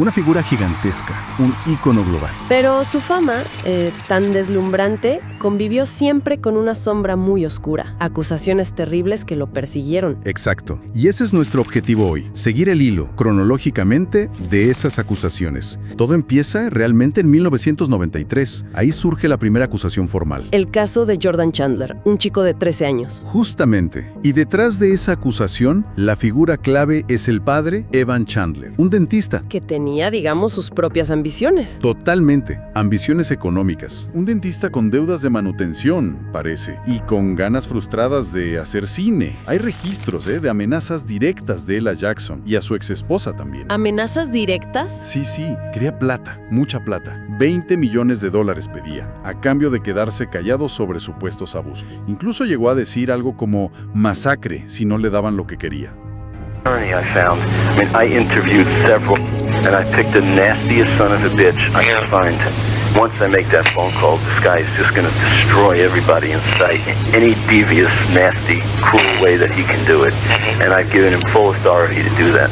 una figura gigantesca, un ícono global. Pero su fama, tan deslumbrante, convivió siempre con una sombra muy oscura, acusaciones terribles que lo persiguieron. Exacto. Y ese es nuestro objetivo hoy, seguir el hilo, cronológicamente, de esas acusaciones. Todo empieza realmente en 1993. Ahí surge la primera acusación formal. El caso de Jordan Chandler, un chico de 13 años. Justamente. Y detrás de esa acusación, la figura clave es el padre Evan Chandler, un dentista. Que tenía, digamos, sus propias ambiciones. Totalmente. Ambiciones económicas. Un dentista con deudas de manutención, parece, y con ganas frustradas de hacer cine. Hay registros, de amenazas directas de él a Jackson y a su exesposa también. ¿Amenazas directas? Sí, quería plata, mucha plata. $20 millones pedía, a cambio de quedarse callado sobre supuestos abusos. Incluso llegó a decir algo como masacre si no le daban lo que quería. I found. I interviewed several, and I picked the nastiest son of a bitch I could find. Once I make that phone call, this guy is just going to destroy everybody in sight. Any devious, nasty, cruel way that he can do it. And I've given him full authority to do that.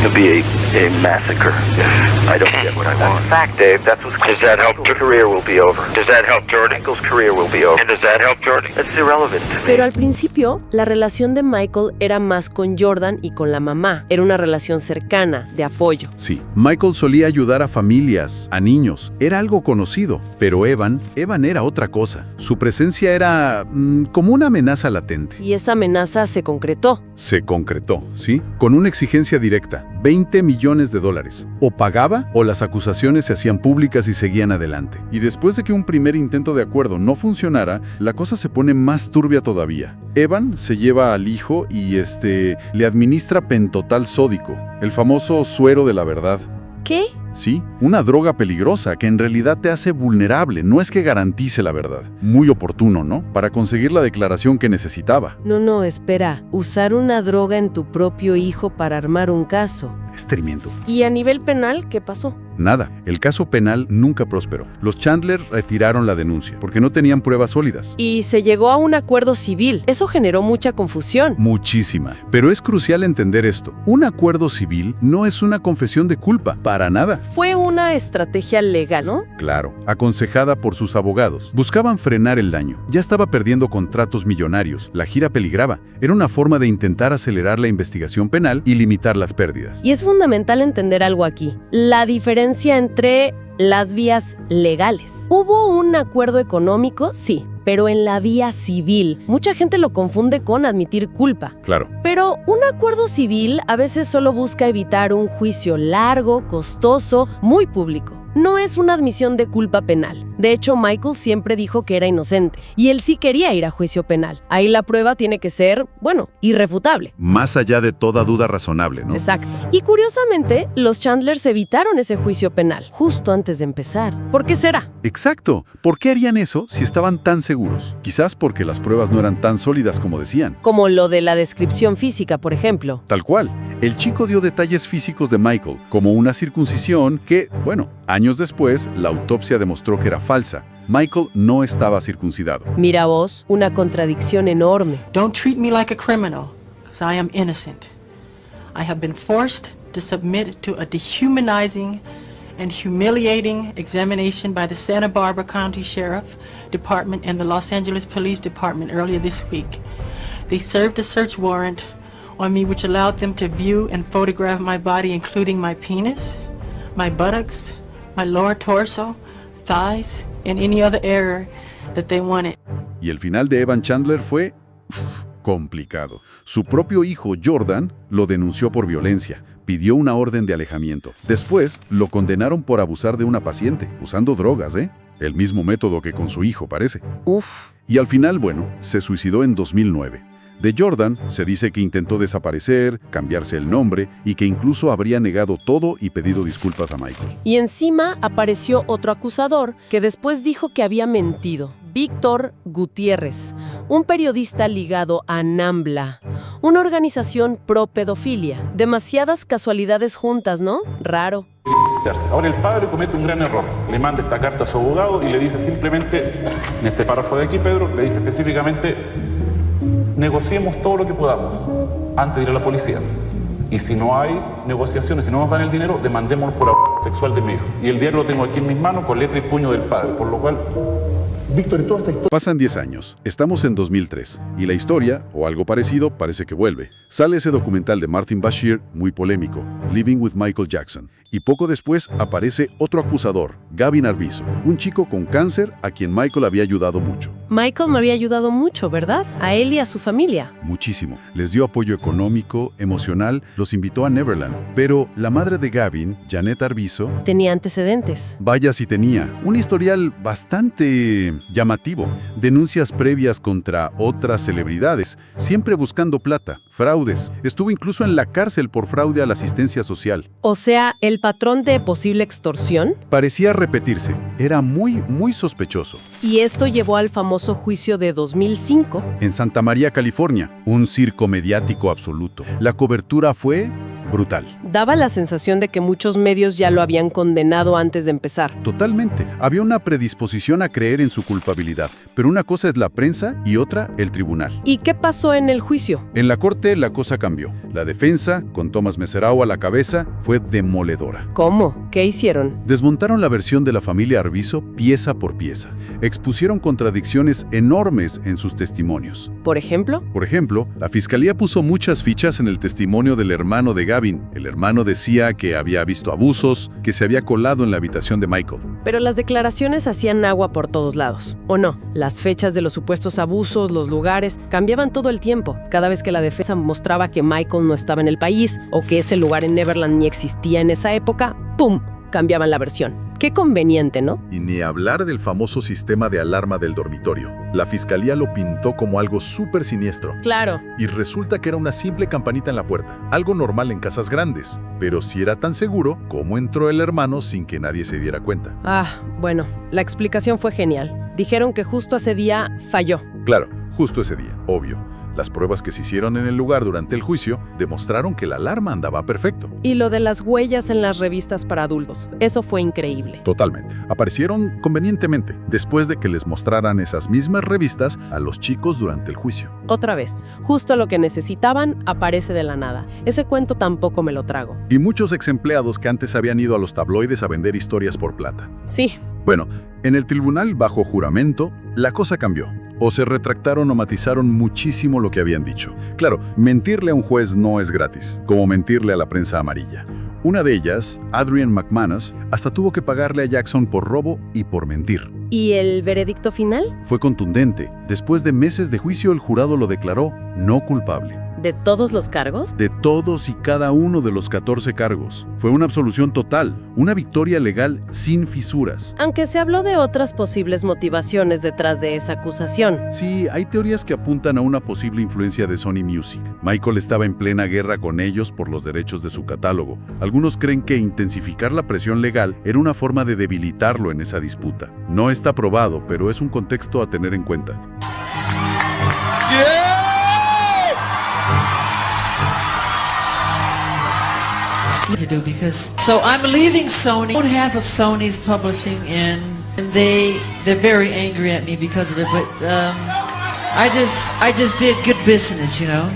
It'll be a massacre if I don't get what I want. Fact, Dave. That's what's. Does that help? Michael's career will be over. Does that help Jordan? Michael's career will be over. And does that help Jordan? That's irrelevant to me. Pero al principio, la relación de Michael era más con Jordan y con la mamá. Era una relación cercana, de apoyo. Sí, Michael solía ayudar a familias, a niños. Era algo conocido. Pero Evan era otra cosa. Su presencia era como una amenaza latente. Y esa amenaza se concretó. Se concretó, ¿sí? Con una exigencia directa, $20 millones. O pagaba o las acusaciones se hacían públicas y seguían adelante. Y después de que un primer intento de acuerdo no funcionara, la cosa se pone más turbia todavía. Evan se lleva al hijo y le administra pentotal sódico, el famoso suero de la verdad. ¿Qué? Sí, una droga peligrosa que en realidad te hace vulnerable, no es que garantice la verdad. Muy oportuno, ¿no? Para conseguir la declaración que necesitaba. No, espera. Usar una droga en tu propio hijo para armar un caso. Es tremendo. ¿Y a nivel penal qué pasó? Nada, el caso penal nunca prosperó. Los Chandler retiraron la denuncia porque no tenían pruebas sólidas. Y se llegó a un acuerdo civil. Eso generó mucha confusión. Muchísima. Pero es crucial entender esto. Un acuerdo civil no es una confesión de culpa, para nada. Fue una estrategia legal, ¿no? Claro, aconsejada por sus abogados. Buscaban frenar el daño. Ya estaba perdiendo contratos millonarios. La gira peligraba. Era una forma de intentar acelerar la investigación penal y limitar las pérdidas. Y es fundamental entender algo aquí. La diferencia entre las vías legales. ¿Hubo un acuerdo económico? Sí, pero en la vía civil. Mucha gente lo confunde con admitir culpa. Claro. Pero un acuerdo civil a veces solo busca evitar un juicio largo, costoso, muy público. No es una admisión de culpa penal. De hecho, Michael siempre dijo que era inocente, y él sí quería ir a juicio penal. Ahí la prueba tiene que ser, irrefutable. Más allá de toda duda razonable, ¿no? Exacto. Y curiosamente, los Chandlers evitaron ese juicio penal, justo antes de empezar. ¿Por qué será? Exacto. ¿Por qué harían eso si estaban tan seguros? Quizás porque las pruebas no eran tan sólidas como decían. Como lo de la descripción física, por ejemplo. Tal cual. El chico dio detalles físicos de Michael, como una circuncisión que, años después, la autopsia demostró que era falsa. Michael no estaba circuncidado. Mira vos, una contradicción enorme. Don't treat me like a criminal, because I am innocent. I have been forced to submit to a dehumanizing and humiliating examination by the Santa Barbara County Sheriff Department and the Los Angeles Police Department earlier this week. They served a search warrant on me which allowed them to view and photograph my body, including my penis, my buttocks, my lower torso, thighs, and any other area that they wanted. Y el final de Evan Chandler fue complicado. Su propio hijo, Jordan, lo denunció por violencia. Pidió una orden de alejamiento. Después, lo condenaron por abusar de una paciente, usando drogas, El mismo método que con su hijo, parece. Uf. Y al final, se suicidó en 2009. De Jordan, se dice que intentó desaparecer, cambiarse el nombre y que incluso habría negado todo y pedido disculpas a Michael. Y encima apareció otro acusador que después dijo que había mentido. Víctor Gutiérrez, un periodista ligado a NAMBLA, una organización pro pedofilia. Demasiadas casualidades juntas, ¿no? Raro. Ahora el padre comete un gran error. Le manda esta carta a su abogado y le dice simplemente, en este párrafo de aquí, Pedro, le dice específicamente: negociemos todo lo que podamos antes de ir a la policía. Y si no hay negociaciones, si no nos dan el dinero, demandémoslo por abuso sexual de mi hijo. Y el diario lo tengo aquí en mis manos con letra y puño del padre, por lo cual... Víctor, y toda esta historia... Pasan 10 años, estamos en 2003, y la historia, o algo parecido, parece que vuelve. Sale ese documental de Martin Bashir, muy polémico, Living with Michael Jackson. Y poco después aparece otro acusador, Gavin Arvizo, un chico con cáncer a quien Michael había ayudado mucho. Michael me había ayudado mucho, ¿verdad? A él y a su familia. Muchísimo. Les dio apoyo económico, emocional, los invitó a Neverland. Pero la madre de Gavin, Janet Arvizo, Tenía antecedentes. vaya si tenía, un historial bastante llamativo. Denuncias previas contra otras celebridades, siempre buscando plata, fraudes. Estuvo incluso en la cárcel por fraude a la asistencia social. O sea, el patrón de posible extorsión. Parecía repetirse. Era muy sospechoso. Y esto llevó al famoso juicio de 2005. En Santa María, California, un circo mediático absoluto. La cobertura fue brutal. Daba la sensación de que muchos medios ya lo habían condenado antes de empezar. Totalmente. Había una predisposición a creer en su culpabilidad. Pero una cosa es la prensa y otra el tribunal. ¿Y qué pasó en el juicio? En la corte la cosa cambió. La defensa, con Thomas Meserau a la cabeza, fue demoledora. ¿Cómo? ¿Qué hicieron? Desmontaron la versión de la familia Arvizo pieza por pieza. Expusieron contradicciones enormes en sus testimonios. ¿Por ejemplo? Por ejemplo, la fiscalía puso muchas fichas en el testimonio del hermano de Gavin. El hermano decía que había visto abusos, que se había colado en la habitación de Michael. Pero las declaraciones hacían agua por todos lados. ¿O no? Las fechas de los supuestos abusos, los lugares, cambiaban todo el tiempo. Cada vez que la defensa mostraba que Michael no estaba en el país o que ese lugar en Neverland ni existía en esa época, ¡pum!, cambiaban la versión. Qué conveniente, ¿no? Y ni hablar del famoso sistema de alarma del dormitorio. La fiscalía lo pintó como algo súper siniestro. Claro. Y resulta que era una simple campanita en la puerta. Algo normal en casas grandes. Pero si era tan seguro, ¿cómo entró el hermano sin que nadie se diera cuenta? Bueno, la explicación fue genial. Dijeron que justo ese día falló. Claro, justo ese día, obvio. Las pruebas que se hicieron en el lugar durante el juicio demostraron que la alarma andaba perfecto. Y lo de las huellas en las revistas para adultos, eso fue increíble. Totalmente. Aparecieron convenientemente, después de que les mostraran esas mismas revistas a los chicos durante el juicio. Otra vez, justo lo que necesitaban aparece de la nada. Ese cuento tampoco me lo trago. Y muchos exempleados que antes habían ido a los tabloides a vender historias por plata. Sí. Bueno, en el tribunal bajo juramento, la cosa cambió. O se retractaron o matizaron muchísimo lo que habían dicho. Claro, mentirle a un juez no es gratis, como mentirle a la prensa amarilla. Una de ellas, Adrienne McManus, hasta tuvo que pagarle a Jackson por robo y por mentir. ¿Y el veredicto final? Fue contundente. Después de meses de juicio, el jurado lo declaró no culpable. ¿De todos los cargos? De todos y cada uno de los 14 cargos. Fue una absolución total, una victoria legal sin fisuras. Aunque se habló de otras posibles motivaciones detrás de esa acusación. Sí, hay teorías que apuntan a una posible influencia de Sony Music. Michael estaba en plena guerra con ellos por los derechos de su catálogo. Algunos creen que intensificar la presión legal era una forma de debilitarlo en esa disputa. No está probado, pero es un contexto a tener en cuenta. To do because so I'm leaving Sony. On half of Sony's publishing, and they're very angry at me because of it. But I just did good business, you know.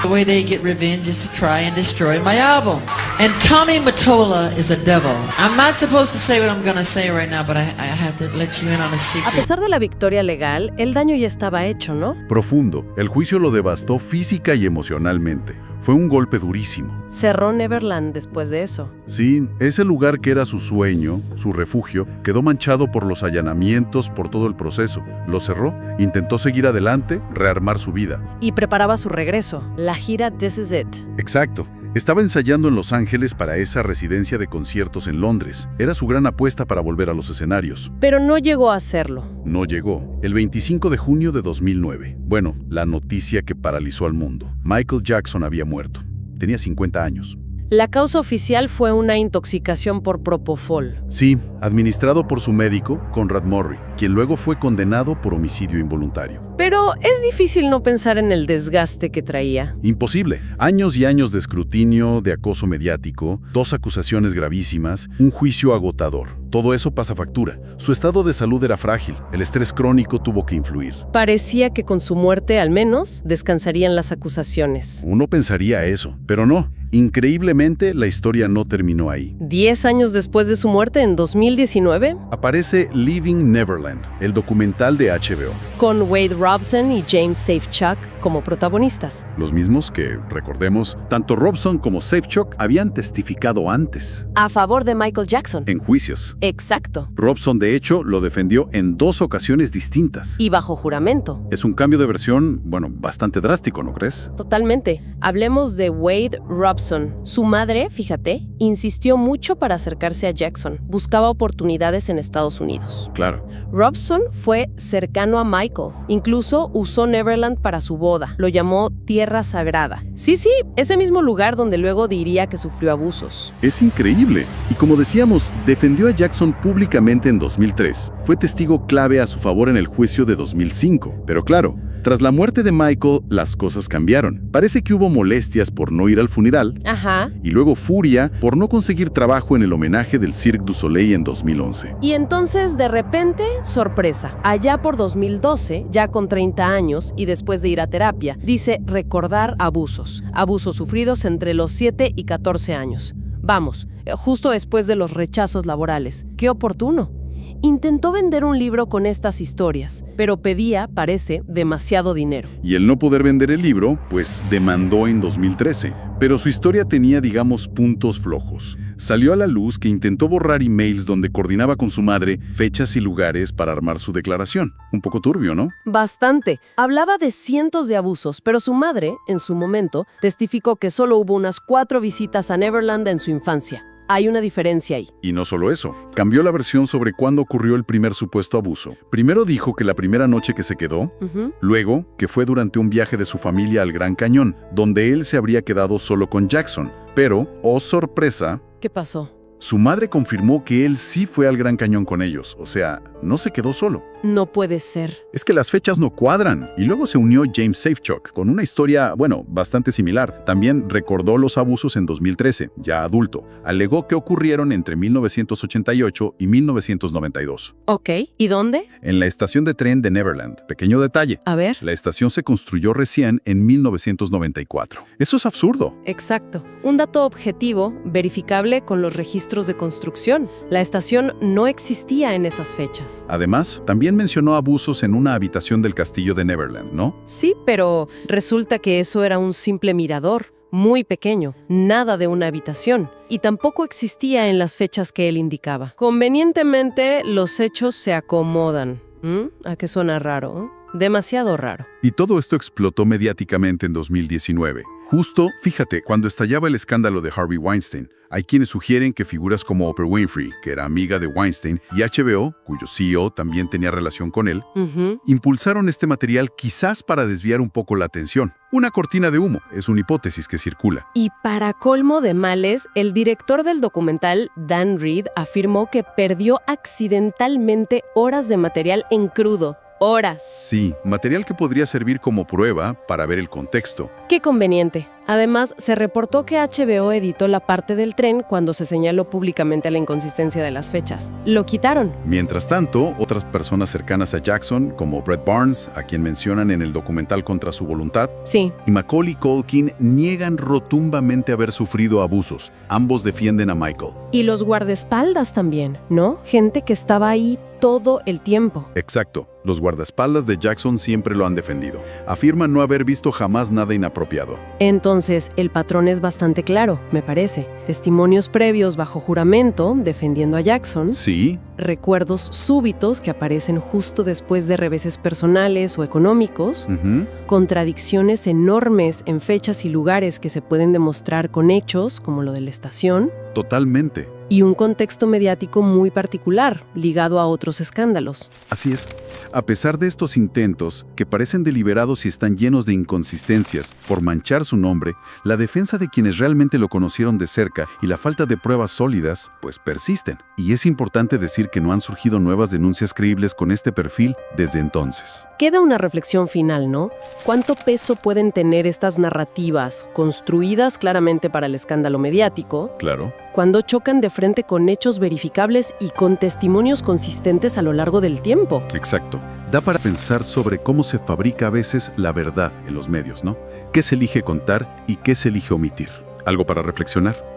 The way they get revenge is to try and destroy my album. And Tommy Mottola is a devil. I'm not supposed to say what I'm going to say right now, but I have to let you in on a secret. A pesar de la victoria legal, el daño ya estaba hecho, ¿no? Profundo. El juicio lo devastó física y emocionalmente. Fue un golpe durísimo. Cerró Neverland después de eso. Sí, ese lugar que era su sueño, su refugio, quedó manchado por los allanamientos, por todo el proceso. Lo cerró, intentó seguir adelante, rearmar su vida. Y preparaba su regreso, la gira This Is It. Exacto. Estaba ensayando en Los Ángeles para esa residencia de conciertos en Londres. Era su gran apuesta para volver a los escenarios. Pero no llegó a hacerlo. No llegó. El 25 de junio de 2009. Bueno, la noticia que paralizó al mundo. Michael Jackson había muerto. Tenía 50 años. La causa oficial fue una intoxicación por propofol. Sí, administrado por su médico, Conrad Murray, quien luego fue condenado por homicidio involuntario. Pero es difícil no pensar en el desgaste que traía. Imposible. Años y años de escrutinio, de acoso mediático, 2 acusaciones gravísimas, un juicio agotador. todo eso pasa factura. Su estado de salud era frágil, el estrés crónico tuvo que influir. Parecía que con su muerte, al menos, descansarían las acusaciones. Uno pensaría eso, pero no. Increíblemente, la historia no terminó ahí. 10 años después de su muerte, en 2019, Aparece Leaving Neverland, el documental de HBO. con Wade Robson y James Safechuck como protagonistas. Los mismos que, recordemos, tanto Robson como Safechuck habían testificado antes, A favor de Michael Jackson. en juicios. Exacto. Robson, de hecho, lo defendió en 2 ocasiones distintas. Y bajo juramento. Es un cambio de versión, bueno, bastante drástico, ¿no crees? Totalmente. Hablemos de Wade Robson. Su madre, fíjate, insistió mucho para acercarse a Jackson. Buscaba oportunidades en Estados Unidos. Claro. Robson fue cercano a Michael. Incluso usó Neverland para su boda. Lo llamó Tierra Sagrada. Sí, ese mismo lugar donde luego diría que sufrió abusos. Es increíble. Y como decíamos, defendió a Jackson públicamente en 2003. Fue testigo clave a su favor en el juicio de 2005. Pero claro, tras la muerte de Michael, las cosas cambiaron. Parece que hubo molestias por no ir al funeral, Ajá. y luego furia por no conseguir trabajo en el homenaje del Cirque du Soleil en 2011. Y entonces, de repente, sorpresa. Allá por 2012, ya con 30 años y después de ir a terapia, dice recordar abusos. Abusos sufridos entre los 7 y 14 años. Vamos, justo después de los rechazos laborales. ¡Qué oportuno! Intentó vender un libro con estas historias, pero pedía, parece, demasiado dinero. Y el no poder vender el libro, pues demandó en 2013. Pero su historia tenía, digamos, puntos flojos. Salió a la luz que intentó borrar emails donde coordinaba con su madre fechas y lugares para armar su declaración. Un poco turbio, ¿no? Bastante. Hablaba de cientos de abusos, pero su madre, en su momento, testificó que solo hubo unas 4 visitas a Neverland en su infancia. Hay una diferencia ahí. Y no solo eso, cambió la versión sobre cuándo ocurrió el primer supuesto abuso. Primero dijo que la primera noche que se quedó, luego que fue durante un viaje de su familia al Gran Cañón, donde él se habría quedado solo con Jackson. Pero, oh sorpresa, ¿Qué pasó? su madre confirmó que él sí fue al Gran Cañón con ellos, o sea, no se quedó solo. No puede ser. Es que las fechas no cuadran. Y luego se unió James Safechuck, con una historia, bueno, bastante similar. También recordó los abusos en 2013, ya adulto. Alegó que ocurrieron entre 1988 y 1992. Ok, ¿y dónde? En la estación de tren de Neverland. Pequeño detalle. A ver. La estación se construyó recién en 1994. Eso es absurdo. Exacto. Un dato objetivo, verificable con los registros de construcción. La estación no existía en esas fechas. Además, también mencionó abusos en una habitación del castillo de Neverland, ¿no? Sí, pero resulta que eso era un simple mirador, muy pequeño, nada de una habitación, y tampoco existía en las fechas que él indicaba. Convenientemente, los hechos se acomodan. ¿A qué suena raro? Demasiado raro. Y todo esto explotó mediáticamente en 2019. Justo, fíjate, cuando estallaba el escándalo de Harvey Weinstein. Hay quienes sugieren que figuras como Oprah Winfrey, que era amiga de Weinstein, y HBO, cuyo CEO también tenía relación con él, impulsaron este material quizás para desviar un poco la atención. Una cortina de humo, es una hipótesis que circula. Y para colmo de males, el director del documental, Dan Reed, afirmó que perdió accidentalmente horas de material en crudo. Horas. Sí, material que podría servir como prueba para ver el contexto. Qué conveniente. Además, se reportó que HBO editó la parte del tren cuando se señaló públicamente la inconsistencia de las fechas. Lo quitaron. Mientras tanto, otras personas cercanas a Jackson, como Brett Barnes, a quien mencionan en el documental Contra su voluntad, Sí. y Macaulay Culkin, niegan rotundamente haber sufrido abusos. Ambos defienden a Michael. Y los guardaespaldas también, ¿no? Gente que estaba ahí todo el tiempo. Exacto. Los guardaespaldas de Jackson siempre lo han defendido. Afirman no haber visto jamás nada inapropiado. Entonces, el patrón es bastante claro, me parece. Testimonios previos bajo juramento, defendiendo a Jackson. Sí, Recuerdos súbitos que aparecen justo después de reveses personales o económicos. Contradicciones enormes en fechas y lugares que se pueden demostrar con hechos, como lo de la estación. totalmente. Y un contexto mediático muy particular, ligado a otros escándalos. Así es. A pesar de estos intentos, que parecen deliberados y están llenos de inconsistencias por manchar su nombre, la defensa de quienes realmente lo conocieron de cerca y la falta de pruebas sólidas, pues persisten. Y es importante decir que no han surgido nuevas denuncias creíbles con este perfil desde entonces. Queda una reflexión final, ¿no? ¿Cuánto peso pueden tener estas narrativas, construidas claramente para el escándalo mediático, Claro. cuando chocan de frente con hechos verificables y con testimonios consistentes a lo largo del tiempo. Exacto. Da para pensar sobre cómo se fabrica a veces la verdad en los medios, ¿no? ¿Qué se elige contar y qué se elige omitir? Algo para reflexionar.